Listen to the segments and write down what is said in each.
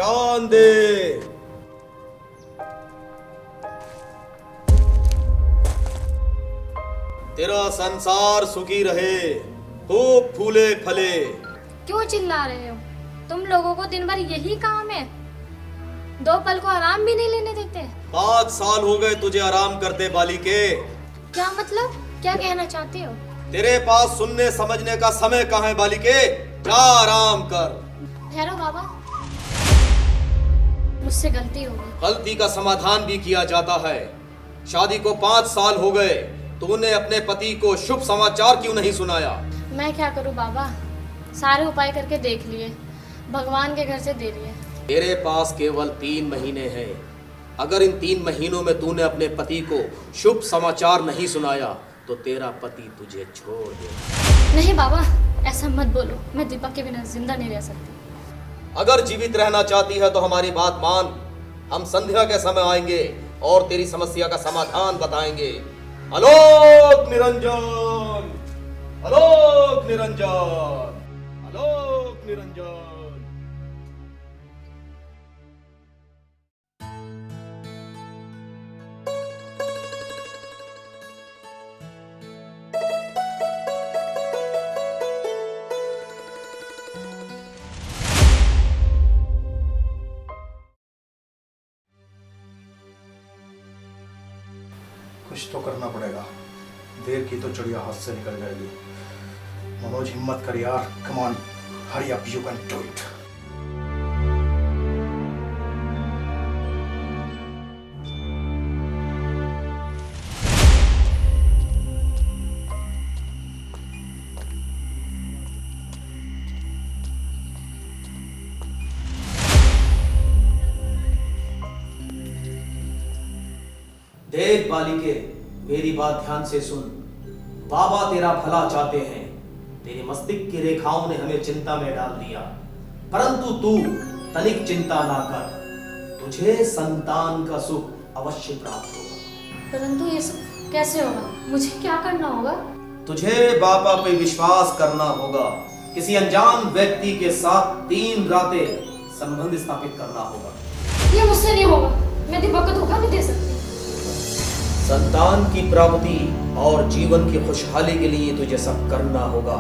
शान दे। तेरा संसार सुखी रहे, खूब फूले फले। क्यों चिल्ला रहे हो? तुम लोगों को दिन भर यही काम है, दो पल को आराम भी नहीं लेने देते। 5 साल हो गए तुझे आराम करते बालिके। क्या मतलब? क्या कहना चाहते हो? तेरे पास सुनने समझने का समय कहाँ है बालिके? जा आराम कर। ठहरो बाबा, मुझसे गलती हो गई। गलती का समाधान भी किया जाता है। शादी को 5 साल हो गए, तूने अपने पति को शुभ समाचार क्यों नहीं सुनाया? मैं क्या करूं बाबा, सारे उपाय करके देख लिए, भगवान के घर से दे लिए। तेरे पास केवल 3 महीने हैं। अगर इन 3 महीनों में तूने अपने पति को शुभ समाचार नहीं सुनाया तो तेरा पति तुझे छोड़ दे। नहीं बाबा, ऐसा मत बोलो, मैं दीपक के बिना जिंदा नहीं रह सकती। अगर जीवित रहना चाहती है तो हमारी बात मान। हम संध्या के समय आएंगे और तेरी समस्या का समाधान बताएंगे। आलोक निरंजन, आलोक निरंजन, आलोक निरंजन। कुछ तो करना पड़ेगा, देर की तो चिड़िया हाथ से निकल जाएगी। मनोज हिम्मत कर यार, come on, hurry up, you can do it. देख बालिके, मेरी बात ध्यान से सुन। बाबा तेरा भला चाहते हैं। तेरे मस्तिष्क की रेखाओं ने हमें चिंता में डाल दिया, परंतु तू तनिक चिंता ना कर, तुझे संतान का सुख अवश्य प्राप्त होगा। परंतु ये सब कैसे होगा? मुझे क्या करना होगा? तुझे बाबा पे विश्वास करना होगा। किसी अनजान व्यक्ति के साथ 3 रातें संबंध स्थापित करना होगा। ये मुझसे नहीं होगा, मैं दीपक को धोखा नहीं दे सकती। संतान की प्राप्ति और जीवन की खुशहाली के लिए तुझे सब करना होगा।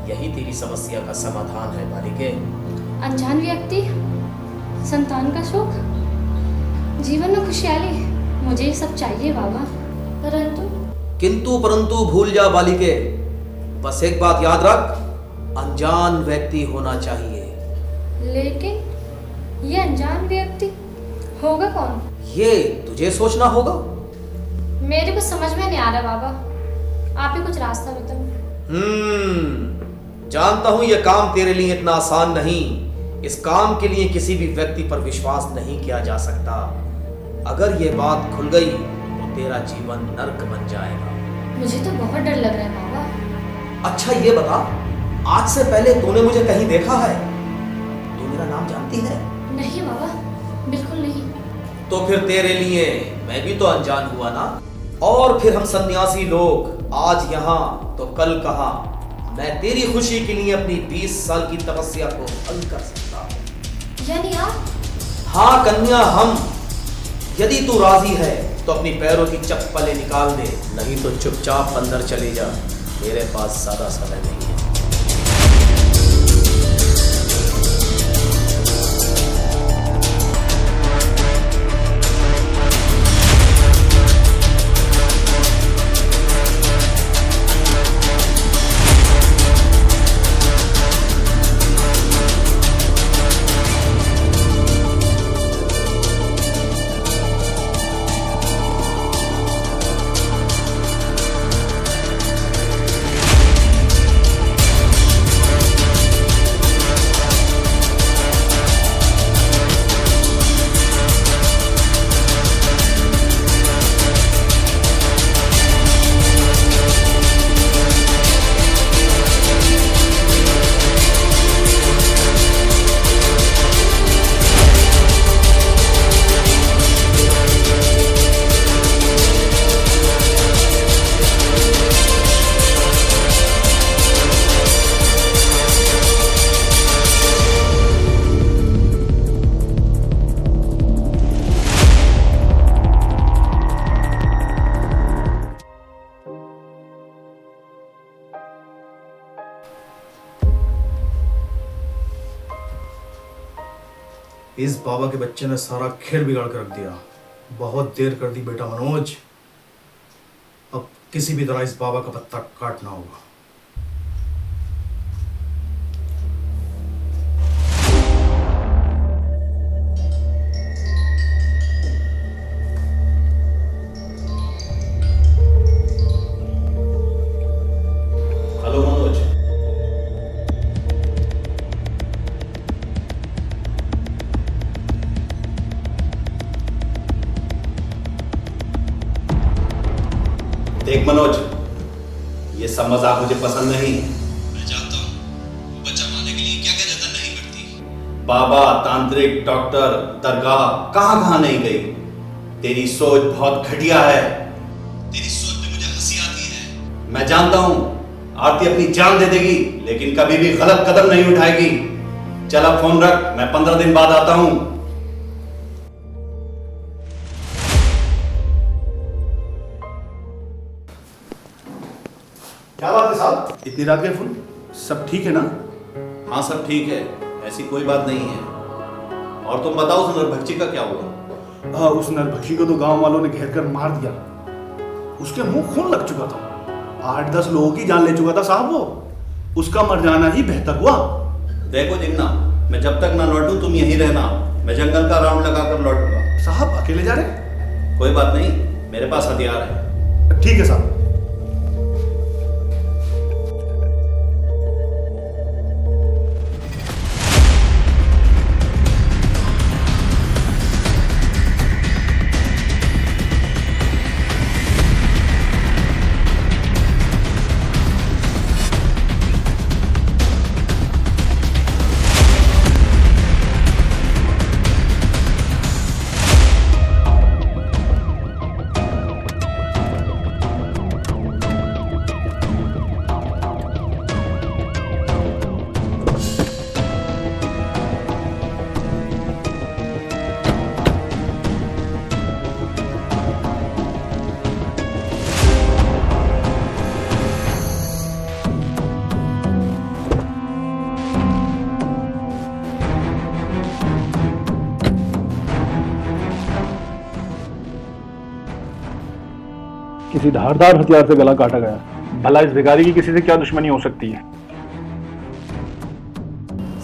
यही तेरी समस्या का समाधान है बालिके। अनजान व्यक्ति, संतान का सुख, जीवन में खुशहाली, मुझे ये सब चाहिए बाबा। किंतु परंतु भूल जा बालिके, बस एक बात याद रख, अनजान व्यक्ति होना चाहिए। लेकिन ये अनजान व्यक्ति होगा कौन? ये तुझे सोचना होगा। मेरे को समझ में नहीं आ रहा बाबा, आप ही कुछ रास्ता बताओ। जानता हूं यह काम तेरे लिए इतना आसान नहीं। इस काम के लिए किसी भी व्यक्ति पर विश्वास नहीं किया जा सकता। अगर ये बात खुल गई तो तेरा जीवन नर्क बन जाएगा। मुझे तो बहुत डर लग रहा है बाबा। अच्छा ये बता, आज से पहले तूने मुझे कहीं देखा है? तू मेरा नाम जानती है? नहीं बाबा, बिल्कुल नहीं। तो फिर तेरे लिए मैं भी तो अनजान हुआ ना। और फिर हम सन्यासी लोग आज यहाँ तो कल कहाँ। मैं तेरी खुशी के लिए अपनी 20 साल की तपस्या को भंग कर सकता हूँ। यानी आप? हाँ कन्या, हम। यदि तू राजी है तो अपनी पैरों की चप्पलें निकाल दे, नहीं तो चुपचाप अंदर चले जा। मेरे पास ज्यादा समय नहीं है। इस बाबा के बच्चे ने सारा खेल बिगाड़ कर रख दिया। बहुत देर कर दी बेटा मनोज। अब किसी भी तरह इस बाबा का पत्ता काटना होगा। हेलो मनोज। देख मनोज, ये सब मजाक मुझे पसंद नहीं। मैं जानता हूँ बच्चा पाने के लिए क्या क्या जतन नहीं करती। बाबा, तांत्रिक, डॉक्टर, दरगाह, कहाँ कहाँ नहीं गई। तेरी सोच बहुत घटिया है। तेरी सोच में मुझे हंसी आती है। मैं जानता हूँ आरती अपनी जान दे देगी, लेकिन कभी भी गलत कदम नहीं उठाएगी। चल अब फोन रख, मैं 15 दिन बाद आता हूँ। क्या बात है साहब? इतनी रात के फोन? सब ठीक है ना? हाँ सब ठीक है, ऐसी कोई बात नहीं है। और तुम बताओ उस नरभक्षी का क्या हुआ? उस नरभक्षी को तो गांव वालों ने घेर कर मार दिया। उसके मुंह खून लग चुका था। 8-10 लोगों की जान ले चुका था साहब वो। उसका मर जाना ही बेहतर हुआ। देखो जिगना, मैं जब तक ना लौटूं तुम यहीं रहना। मैं जंगल का राउंड लगा कर लौटूंगा। साहब अकेले जा रहे? कोई बात नहीं, मेरे पास हथियार है। ठीक है साहब। किसी धारदार हथियार से गला काटा गया। भला इस भिखारी की किसी से क्या दुश्मनी हो सकती है?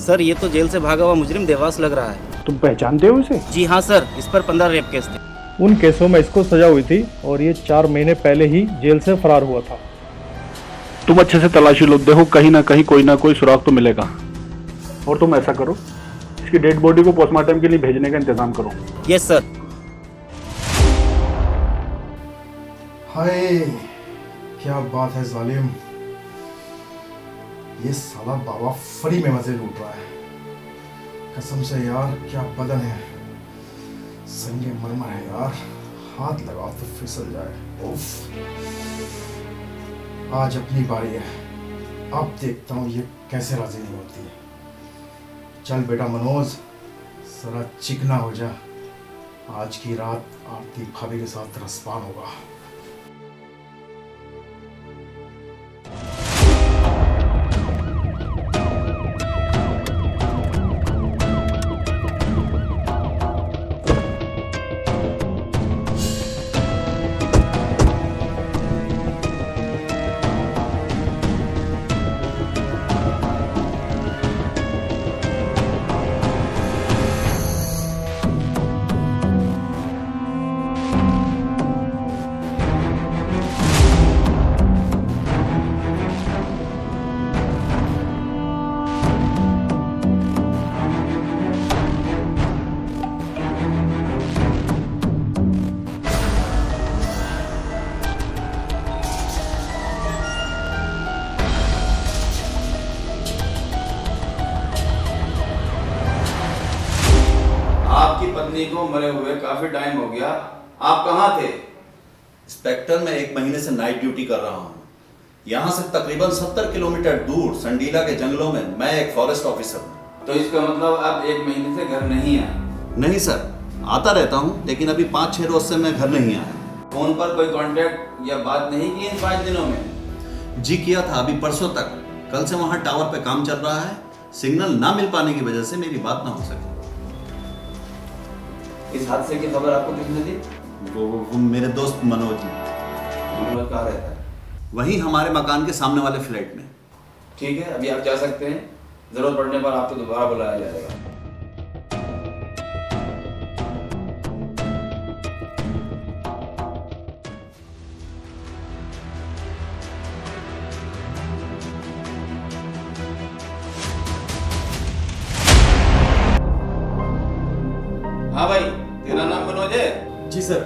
सर ये तो जेल से भागा हुआ मुजरिम देवास लग रहा है। तुम पहचानते हो इसे? जी हाँ सर, इस पर 15 रेप केस थे। उन केसों में इसको सजा हुई थी और ये 4 महीने पहले ही जेल से फरार हुआ था। तुम अच्छे से तलाशी लो, देखो कहीं ना कहीं कोई ना कोई सुराग तो मिलेगा। और तुम ऐसा करो, इसकी डेड बॉडी को पोस्टमार्टम के लिए भेजने का इंतजाम करो। Yes sir. हाय, क्या बात है जालिम। ये साला बाबा फ्री में मजे लूट रहा है। कसम से यार, क्या बदन है। संगे मरमर है यार। हाथ लगाओ तो फिसल जाए। उफ। आज अपनी बारी है। अब देखता हूँ ये कैसे राजी नहीं होती। चल बेटा मनोज, जरा चिकना हो जा। आज की रात आरती भाभी के साथ रसपान होगा। आपकी पत्नी को मरे हुए काफी टाइम हो गया। आप कहाँ थे? इंस्पेक्टर, मैं 1 महीने से नाइट ड्यूटी कर रहा हूँ। यहाँ से तकरीबन 70 किलोमीटर दूर संडीला के जंगलों में मैं एक फॉरेस्ट ऑफिसर हूँ। तो इसका मतलब आप 1 महीने से घर नहीं आए? नहीं सर, आता रहता हूँ, लेकिन अभी 5-6 रोज से मैं घर नहीं आया। फोन पर कोई कांटेक्ट या बात नहीं की इन 5 दिनों में? जी किया था, अभी परसों तक। कल से वहाँ टावर पे काम चल रहा है। सिग्नल ना मिल पाने की वजह से मेरी बात ना हो सकी। इस हादसे की खबर आपको किसने दी? वो मेरे दोस्त मनोज ने। मनोज कहाँ रहता है? वहीं हमारे मकान के सामने वाले फ्लैट में। ठीक है, अभी आप जा सकते हैं। जरूरत पड़ने पर आपको दोबारा बुलाया जाएगा। हाँ भाई, तेरा नाम मनोज है? जी सर।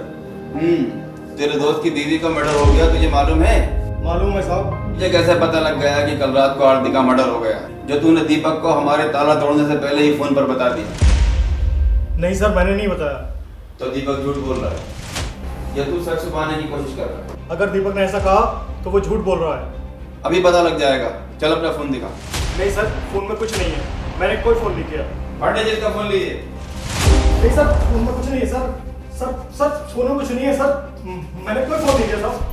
तेरे दोस्त की बीवी का मर्डर हो गया, तुझे मालूम है? मालूम है साहब। ये कैसे पता लग गया कि कल रात को आरती का मर्डर हो गया, जो तूने दीपक को हमारे ताला तोड़ने से पहले ही फोन पर बता दिया? नहीं सर, मैंने नहीं बताया। तो दीपक झूठ बोल रहा है या तू सच छुपाने की कोशिश कर रहा है? अगर दीपक ने ऐसा कहा तो वो झूठ बोल रहा है। अभी पता लग जाएगा। चल अपना फोन दिखा। नहीं सर, फोन में कुछ नहीं है, मैंने कोई फोन नहीं किया। पांडे जी का फोन लीजिए। नहीं सर, फोन में कुछ नहीं है सर। सर फोन में कुछ नहीं है सर, मैंने कोई फोन नहीं किया सर।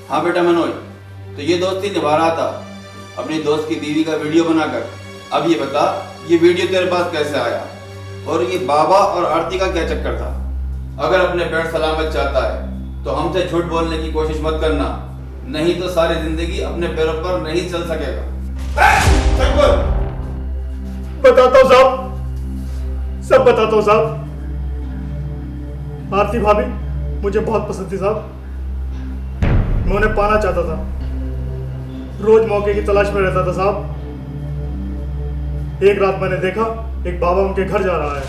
हाँ बेटा मनोज, तो ये दोस्ती निभा रहा था अपनी दोस्त की बीवी का वीडियो बनाकर। अब ये बता, ये वीडियो तेरे पास कैसे आया और ये बाबा और आरती का क्या चक्कर था? अगर अपने पेट सलामत चाहता है तो हमसे झूठ बोलने की कोशिश मत करना, नहीं तो सारी जिंदगी अपने पैरों पर नहीं चल सकेगा। सच बोल। बताता हूँ साहब, सब बताता हूँ साहब। आरती भाभी मुझे बहुत पसंद थी साहब, मैं उन्हें पाना चाहता था, रोज मौके की तलाश में रहता था साहब। एक रात मैंने देखा एक बाबा उनके घर जा रहा है।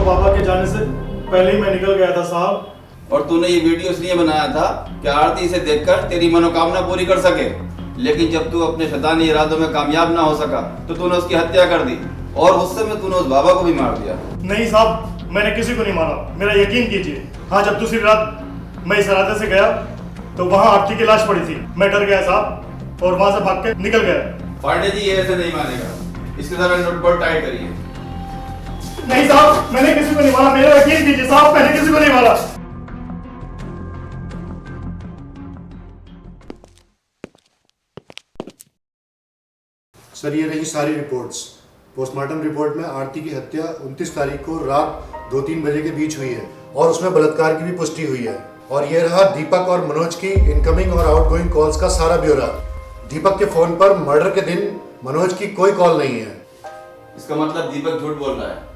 बाबा के जाने से पहले ही मैं निकल गया था साहब। और तूने ये वीडियो इसलिए बनाया था कि आरती इसे देखकर तेरी मनोकामना पूरी कर सके, लेकिन जब तू अपने शैतानी इरादों में कामयाब ना हो सका तो तूने उसकी हत्या कर दी और गुस्से में तूने उस बाबा को भी मार दिया। नहीं साहब, मैंने किसी को नहीं मारा, मेरा यकीन कीजिए। हाँ, जब दूसरी रात मैं इस इरादे से गया तो वहाँ आरती की लाश पड़ी थी, मैं डर गया साहब और वहाँ से भाग के निकल गया। पांडे जी ये ऐसे नहीं मानेगा, इसके तरह नोट बोर्ड टाइट करिए। नहीं साहब, मैंने किसी को नहीं मारा, मेरा यकीन कीजिए साहब, मैंने किसी को नहीं मारा। सर, ये रही सारी रिपोर्ट्स। पोस्टमार्टम रिपोर्ट में आरती की हत्या 29 तारीख को रात 2-3 बजे के बीच हुई है और उसमें बलात्कार की भी पुष्टि हुई है। और ये रहा दीपक और मनोज की इनकमिंग और आउटगोइंग कॉल्स का सारा ब्यौरा। दीपक के फोन पर मर्डर के दिन मनोज की कोई कॉल नहीं है। इसका मतलब दीपक झूठ बोल रहा है,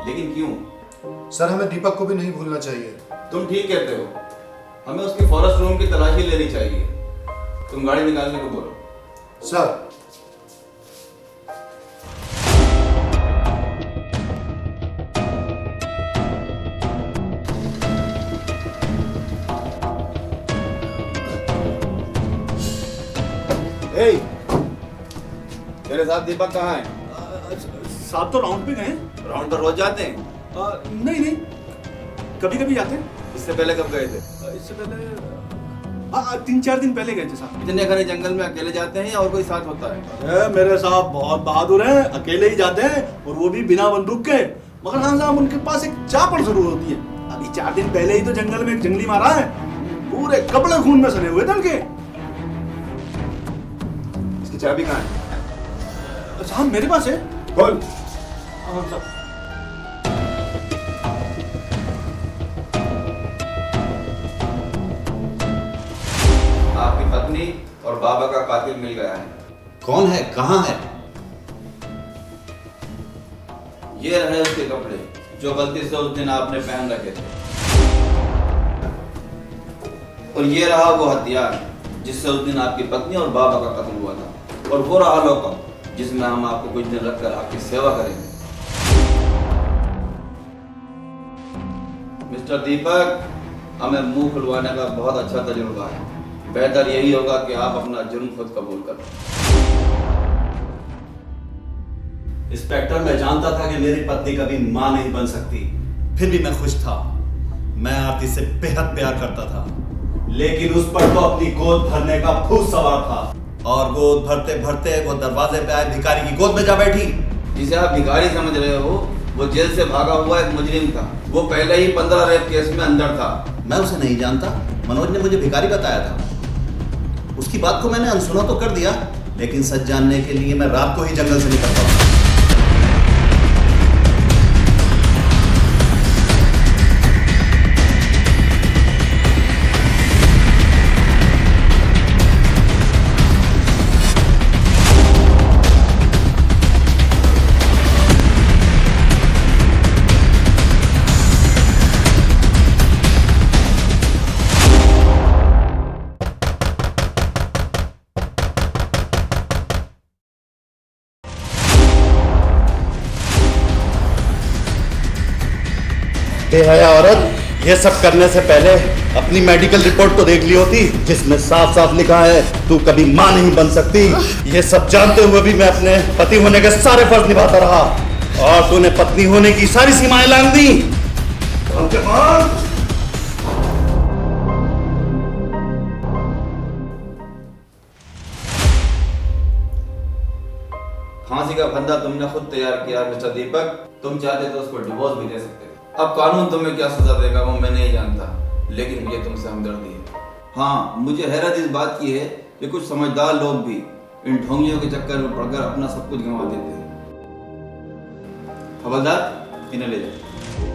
लेकिन क्यों? सर, हमें दीपक को भी नहीं भूलना चाहिए। तुम ठीक कहते हो, हमें उसके फॉरेस्ट रूम की तलाशी लेनी चाहिए। तुम गाड़ी निकालने को बोलो। सर, तेरे साथ दीपक कहाँ है? साहब तो राउंड पे गए। राउंड पर रोज जाते हैं? नहीं नहीं, कभी कभी जाते हैं। इससे पहले कब गए थे? इससे पहले 3-4 दिन पहले गए थे साहब। इतने घने जंगल में अकेले जाते हैं या और कोई साथ होता है? मेरे साहब बहुत बहादुर हैं, अकेले ही जाते हैं और वो भी बिना बंदूक के। मगर हाँ साहब, उनके पास एक चापड़ जरूर होती है। अभी 4 दिन पहले ही तो जंगल में एक जंगली मारा है, पूरे कपड़े खून में सने हुए थे उनके। इसकी चाबी कहाँ है? साहब मेरे पास है। खोल। हाँ साहब। आपकी पत्नी और बाबा का कातिल मिल गया है। कौन है, कहाँ है? ये रहे उसके कपड़े जो गलती से उस दिन आपने पहन रखे थे। और ये रहा वो हथियार जिससे उस दिन आपकी पत्नी और बाबा का कत्ल हुआ था। और वो रहा लॉकअप जिसमें हम आपको कुछ दिन रखकर आपकी सेवा करेंगे। मिस्टर दीपक, हमें मुंह खुलवाने का बहुत अच्छा तजुर्बा है। बेहतर यही होगा कि आप अपना जुर्म खुद कबूल करें। इंस्पेक्टर, मैं जानता था कि मेरी पत्नी कभी मां नहीं बन सकती, फिर भी मैं खुश था। मैं आरती से बेहद प्यार करता था, लेकिन उस पर तो अपनी गोद भरने का भूत सवार था। और गोद भरते भरते वो दरवाजे पे आए भिखारी की गोद में जा बैठी। जिसे आप भिखारी समझ रहे हो, वो जेल से भागा हुआ एक मुजरिम था। वो पहले ही 15 रेप केस में अंदर था। मैं उसे नहीं जानता, मनोज ने मुझे भिखारी बताया था। उसकी बात को मैंने अनसुना तो कर दिया, लेकिन सच जानने के लिए मैं रात को ही जंगल से निकलता हूँ। बेहया औरत, ये सब करने से पहले अपनी मेडिकल रिपोर्ट तो देख ली होती, जिसमें साफ साफ लिखा है तू कभी मां नहीं बन सकती। ये सब जानते हुए भी मैं अपने पति होने के सारे फर्ज निभाता रहा, और तूने पत्नी होने की सारी सीमाएं लांघ दी। फांसी का फंदा तुमने खुद तैयार किया मिस्टर दीपक। तुम चाहते तो उसको डिवोर्स भी दे सकते थे। अब कानून तुम्हें क्या सजा देगा वो मैं नहीं जानता, लेकिन मुझे तुमसे हमदर्दी है। हाँ, मुझे हैरत इस बात की है कि कुछ समझदार लोग भी इन ढोंगियों के चक्कर में पड़कर अपना सब कुछ गंवा देते हैं। खबरदार, इन्हें ले जाओ।